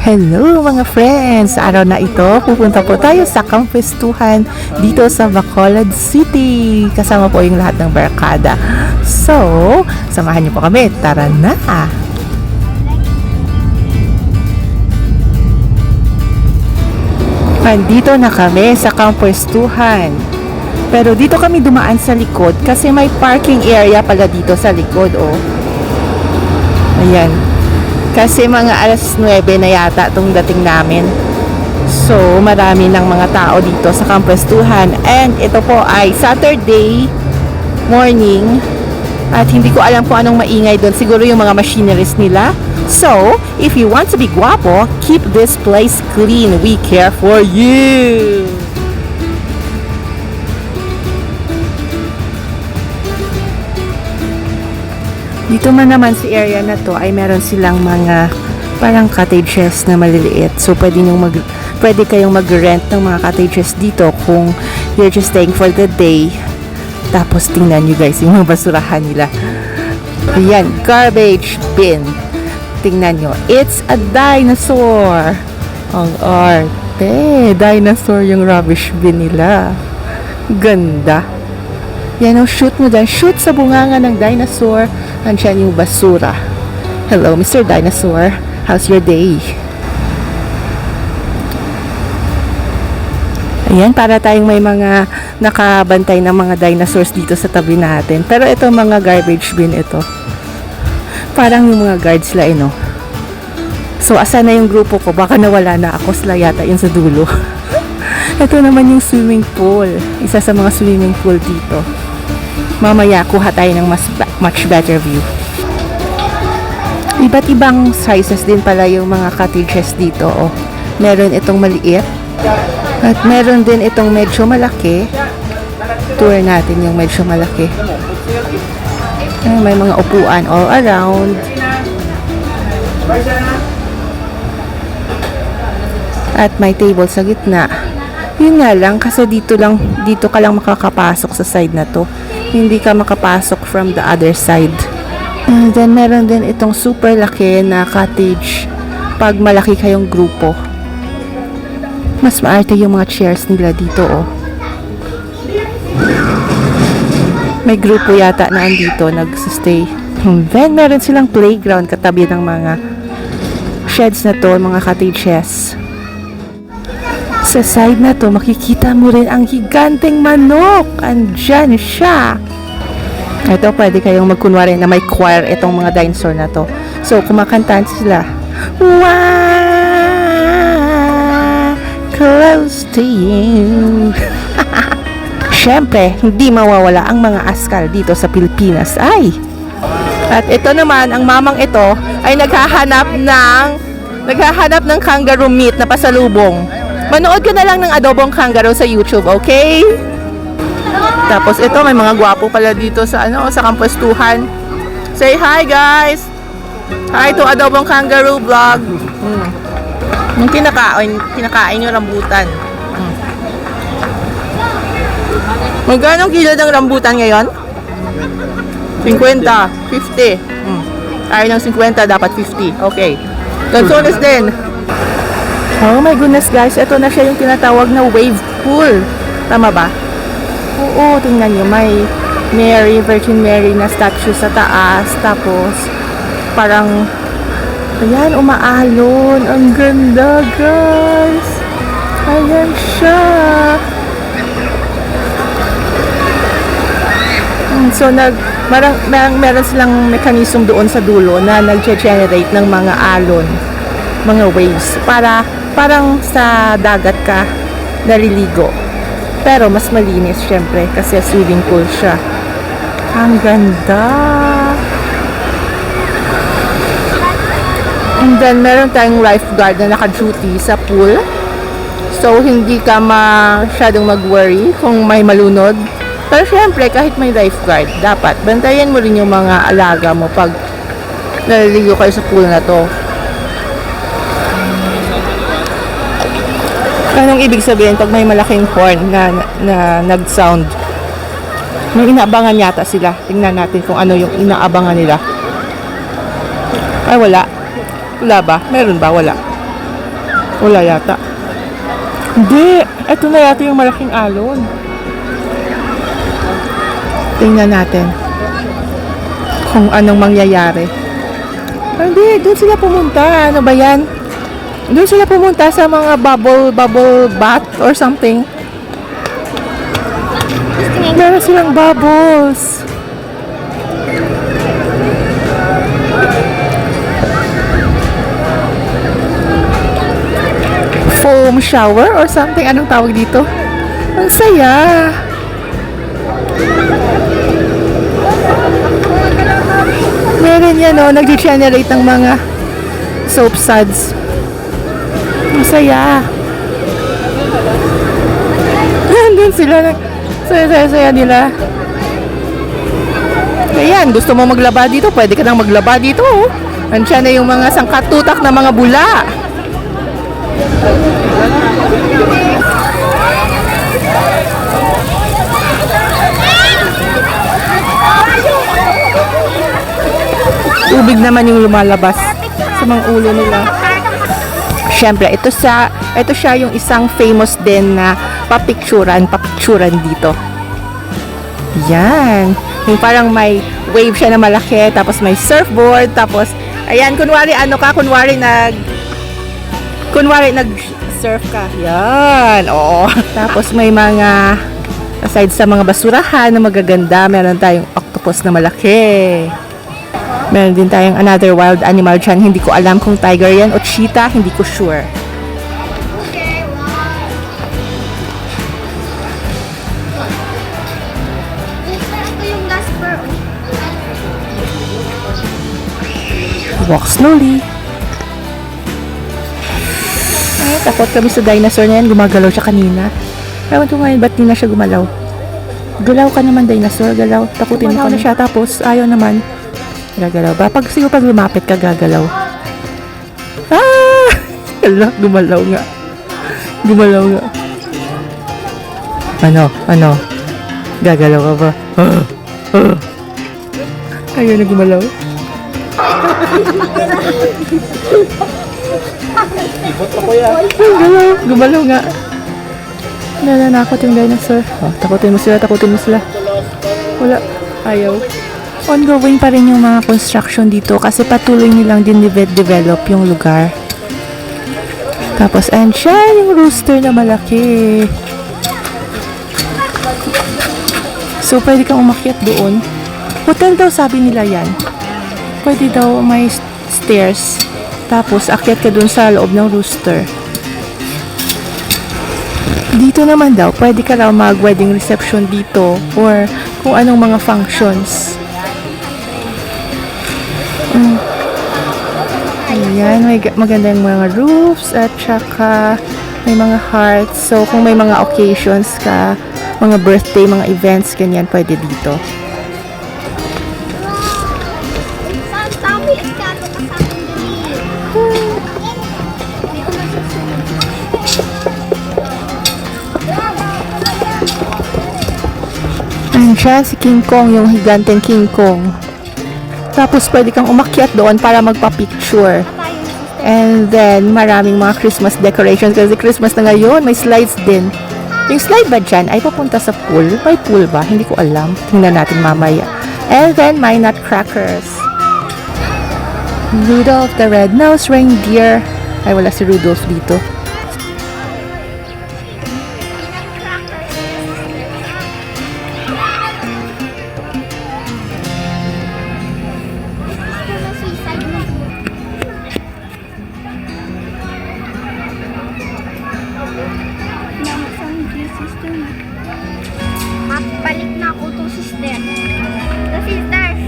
Hello mga friends! Sa araw na ito, pupunta po tayo sa kampestuhan dito sa Bacolod City. Kasama po yung lahat ng barkada. So, samahan niyo po kami. Tara na! Andito na kami sa kampestuhan. Pero dito kami dumaan sa likod kasi may parking area pala dito sa likod, oh. Ayan. Kasi mga alas 9 na yata itong dating namin. So, marami ng mga tao dito sa kampestuhan. And ito po ay Saturday morning. At hindi ko alam kung anong maingay doon. Siguro yung mga machineries nila. So, if you want to be guwapo, keep this place clean. We care for you! Dito man naman sa area na to ay meron silang mga parang cottages na maliliit. So pwede kayong mag-rent ng mga cottages dito kung you're just staying for the day. Tapos tingnan nyo guys yung mga basurahan nila. Ayan, garbage bin. Tingnan nyo, it's a dinosaur. Ang arte, dinosaur yung rubbish bin nila. Ganda. Yan o, shoot mo dyan. Shoot sa bunganga ng dinosaur. Andiyan yung basura. Hello, Mr. Dinosaur. How's your day? Ayan, para tayong may mga nakabantay ng mga dinosaurs dito sa tabi natin. Pero ito mga garbage bin ito. Parang yung mga guards sila, no? So, asan na yung grupo ko? Baka nawala na ako. Sila yata yun sa dulo. Ito naman yung swimming pool. Isa sa mga swimming pool dito. Mamaya kuha tayo ng much better view. Iba't ibang sizes din pala yung mga cottages dito. Oh. Meron itong maliit. At meron din itong medyo malaki. Tour natin yung medyo malaki. May mga upuan all around. At may table sa gitna. Yun nga lang, kasi dito ka lang makakapasok sa side na to. Hindi ka makapasok from the other side. And then, meron din itong super laki na cottage pag malaki kayong grupo. Mas maarte yung mga chairs nila dito, oh. May grupo yata na andito, nagsistay. And then, meron silang playground katabi ng mga sheds na to, mga cottages. Sa side na to, makikita mo rin ang higanteng manok. Andyan siya. Ito, pwede kayong magkunwari na may choir itong mga dinosaur na to. So, kumakantaan sila. Wow, close to you. Siyempre, hindi mawawala ang mga askal dito sa Pilipinas. Ay! At ito naman, ang mamang ito ay naghahanap ng kangaroo meat na pasalubong. Manood ka na lang ng adobong kangaroo sa YouTube, okay? Tapos ito, may mga gwapo pala dito sa sa kampestuhan. Say hi, guys! Hi to adobong kangaroo vlog. Yung kinakain yung rambutan. Magkano kilo ng rambutan ngayon? 50, 50. Ayaw ng 50, dapat 50. Okay. Consoles din. Oh my goodness guys, ito na siya yung tinatawag na wave pool. Tama ba? Oo, tingnan nyo, may Virgin Mary na statue sa taas. Tapos, parang, ayan, umaalon. Ang ganda guys. Ayan siya. So, meron silang mechanism doon sa dulo na nag-generate ng mga alon, mga waves, parang sa dagat ka naliligo. Pero mas malinis syempre kasi swimming pool siya. Ang ganda. And then meron tayong lifeguard na naka-duty sa pool. So hindi ka masyadong mag-worry kung may malunod. Pero syempre kahit may lifeguard, dapat bantayan mo rin yung mga alaga mo pag naliligo kayo sa pool na to. Anong ibig sabihin pag may malaking horn na nag-sound? May inaabangan yata sila. Tingnan natin kung ano yung inaabangan nila. Ay, wala. Wala ba? Meron ba? Wala. Wala yata. Hindi. Ito na yata yung malaking alon. Tingnan natin kung anong mangyayari. Hindi, doon sila pumunta. Ano ba yan? Doon sila pumunta sa mga bubble bath or something. Meron silang bubbles. Foam shower or something. Anong tawag dito? Ang saya. Meron yan, no? Nag-generate ng mga soap suds. Ang saya. Nandun sila. Saya nila. Ayan, gusto mo maglaba dito? Pwede ka nang maglaba dito. Oh. Andiyan na yung mga sangkatutak na mga bula. Tubig naman yung lumalabas sa mga ulo nila. Siyempre, ito siya yung isang famous din na papicturan dito. Yan. Yung parang may wave siya na malaki, tapos may surfboard, tapos, ayan, kunwari nag-surf ka. Yan, oo. Tapos may mga, aside sa mga basurahan na magaganda, meron tayong octopus na malaki. Meron din tayong another wild animal dyan. Hindi ko alam kung tiger yan o cheetah. Hindi ko sure. Walk slowly. Ay, takot kami sa dinosaur na yan. Gumagalaw siya kanina. Ewan ko ngayon, ba't di na siya gumalaw? Galaw ka naman, dinosaur. Galaw. Takutin mo na siya. Tapos, ayaw naman. Gagalaw ba? Siguro pag lumapit ka, gagalaw. Ah! Hala, gumalaw nga. Ano? Gagalaw ka ba? Ayaw na gumalaw. Gumalaw nga. Nananakot yung dinosaur. Oh, takutin mo sila. Wala. Ayaw. Ongoing pa rin yung mga construction dito kasi patuloy nilang din-develop yung lugar. Tapos, and siya yung rooster na malaki. So, pwede kang umakyat doon. Hotel daw sabi nila yan. Pwede daw may stairs. Tapos, akyat ka doon sa loob ng rooster. Dito naman daw, pwede ka raw mag-wedding reception dito or kung anong mga functions. Ayan, may maganda yung mga roofs at saka may mga hearts. So, kung may mga occasions ka, mga birthday, mga events, ganyan, pwede dito. Ayan siya, si King Kong, yung higanteng King Kong. Tapos, pwede kang umakyat doon para magpa-picture. And then, maraming mga Christmas decorations kasi Christmas na ngayon. May slides din. Yung slide ba dyan ay papunta sa pool? May pool ba? Hindi ko alam. Tingnan natin mamaya. And then, may nutcrackers. Rudolph the Red-Nosed Reindeer. Ay, wala si Rudolph dito. Balik na ako to sister. The sisters.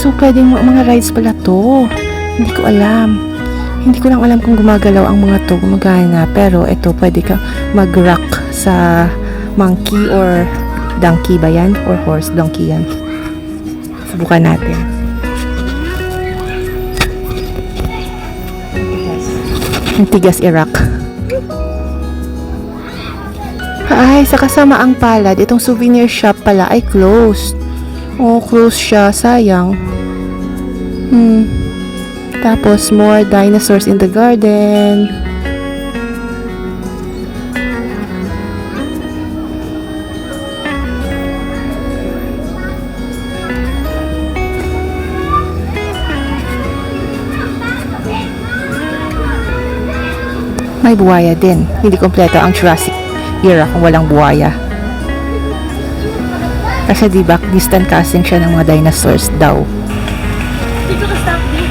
So, pwedeng mga rides pala to. Hindi ko alam. Hindi ko lang alam kung gumagalaw ang mga to, gumagana. Pero ito, pwede ka mag-rock sa monkey or donkey ba yan? Or horse, donkey yan. Subukan natin. Ang tigas i-rock. Ay, sa kasamaang palad, itong souvenir shop pala ay closed. Oh, closed siya. Sayang. Tapos, more dinosaurs in the garden. May buwaya din. Hindi kompleto ang Jurassic era kung walang buwaya. Kasi diba, distant casting siya ng mga dinosaurs daw. Dito ka stop dito.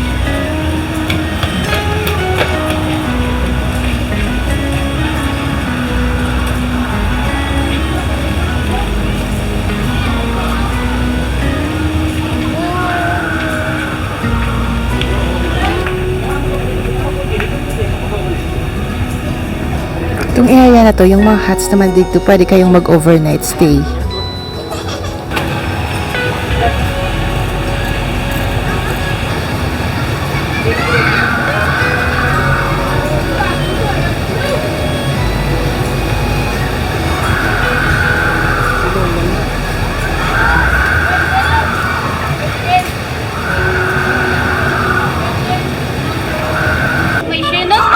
Itong area na to, yung mga huts naman dito, pwede kayong mag-overnight stay. May shenot.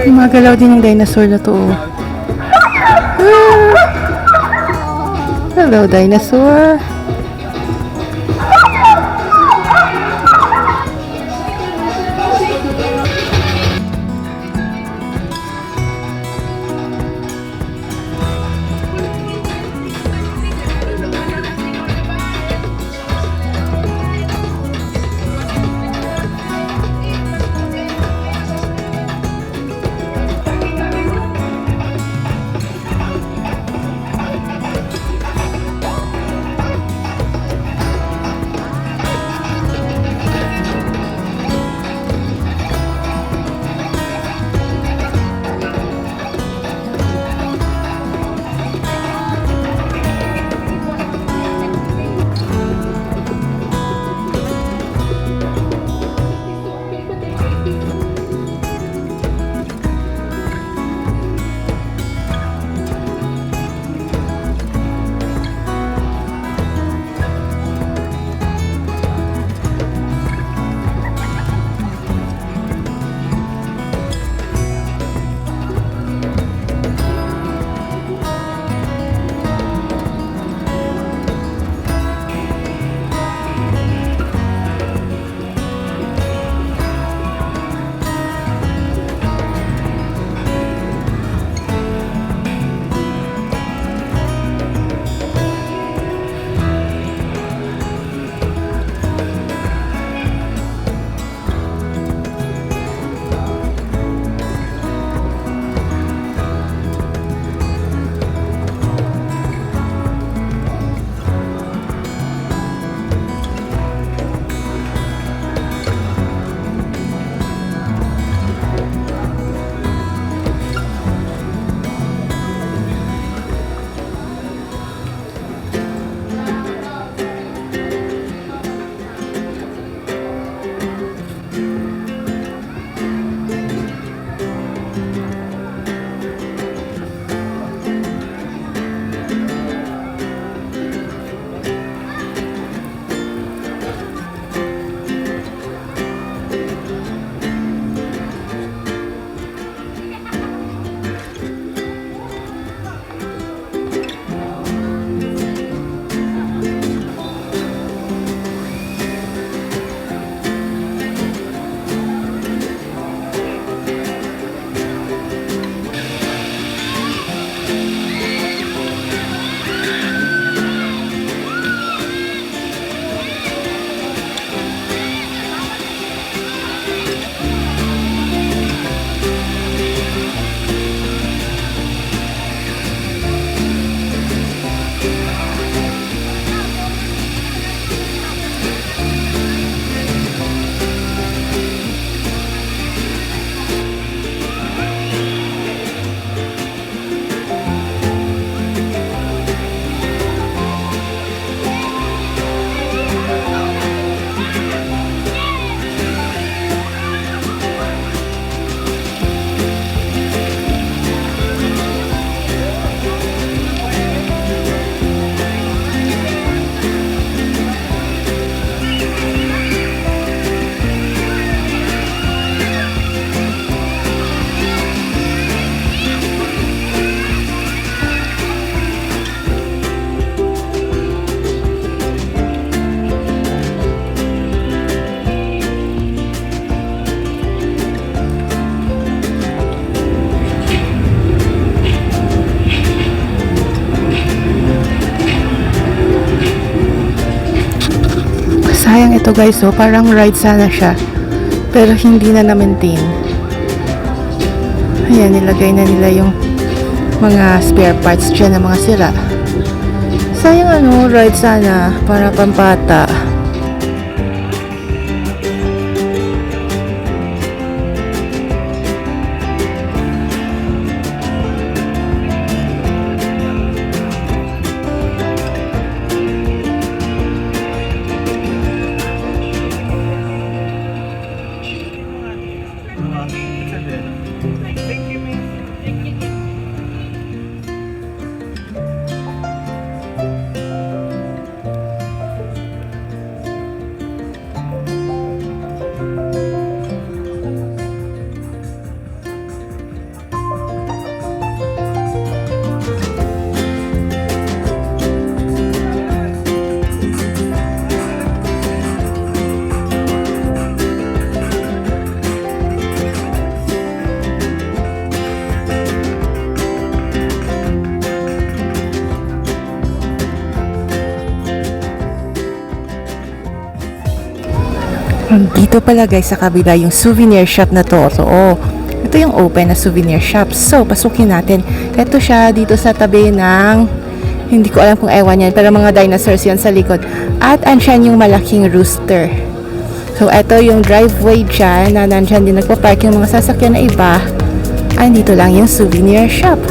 Gumagalaw din yung dinosaur na to. Oh. Hello, dinosaur. Ito guys, so parang ride sana siya. Pero hindi na na-maintain. Ayan, nilagay na nila yung mga spare parts dyan na mga sira. Sayang ano, ride sana para pampata. Dito pala guys sa kabila yung souvenir shop na to. So, ito yung open na souvenir shop. So, pasukin natin. Ito siya dito sa tabi ng, hindi ko alam kung ewan yan, pero mga dinosaurs yan sa likod. At andyan yung malaking rooster. So, ito yung driveway dyan na nandyan din nagpa-park yung mga sasakyan na iba. Andito lang yung souvenir shop.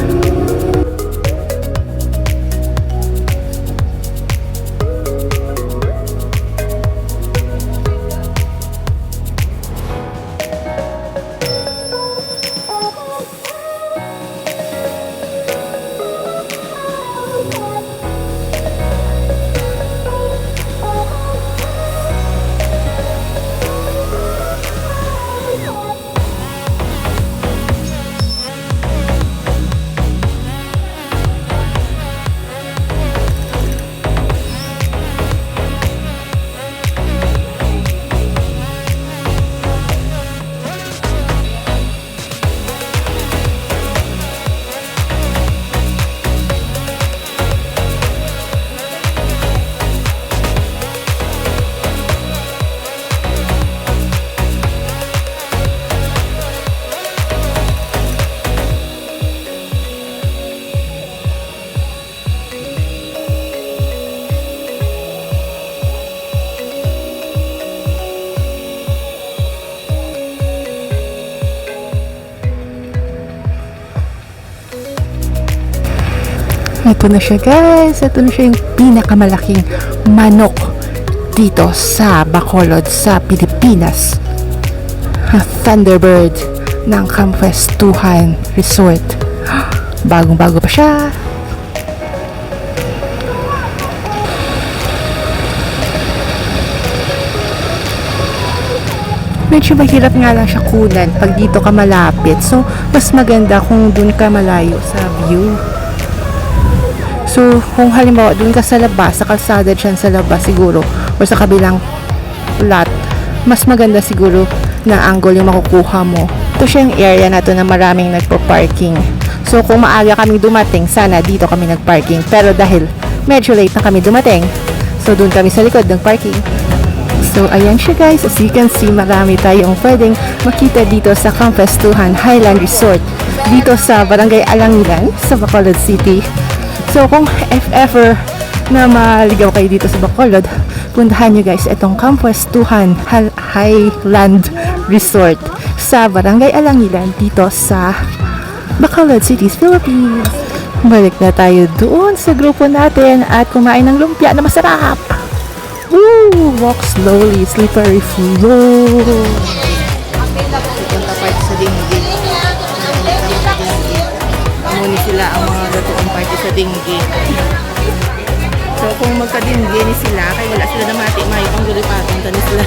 Ito na siya guys. Ito na siya yung pinakamalaking manok dito sa Bacolod sa Pilipinas. Thunderbird ng Campuestuhan Resort. Bagong-bago pa siya. Medyo mahirap nga lang siya kunan pag dito ka malapit. So, mas maganda kung dun ka malayo sa view. So, kung halimbawa dun ka sa labas, sa kalsada dyan sa labas siguro, o sa kabilang lot, mas maganda siguro na angle yung makukuha mo. Ito siya yung area na to na maraming nagpo-parking. So, kung maaga kami dumating, sana dito kami nag-parking. Pero dahil medyo late na kami dumating, so dun kami sa likod ng parking. So, ayan siya guys. As you can see, marami tayong pwedeng makita dito sa Campuestuhan Highland Resort. Dito sa Barangay Alangilan, sa Bacolod City. So, kung if ever na maligaw kayo dito sa Bacolod, puntahan nyo guys itong Campuestuhan Highland Resort sa Barangay Alangilan dito sa Bacolod City, Philippines. Balik na tayo doon sa grupo natin at kumain ng lumpia na masarap. Woo! Walk slowly, slippery floor. Punta party sa Dinggig. Muni sila ang mga lutuang party sa Dinggig. So kung magka-Dinggig ni sila, kaya wala sila na mati, mayo ang gulipatong tani sila.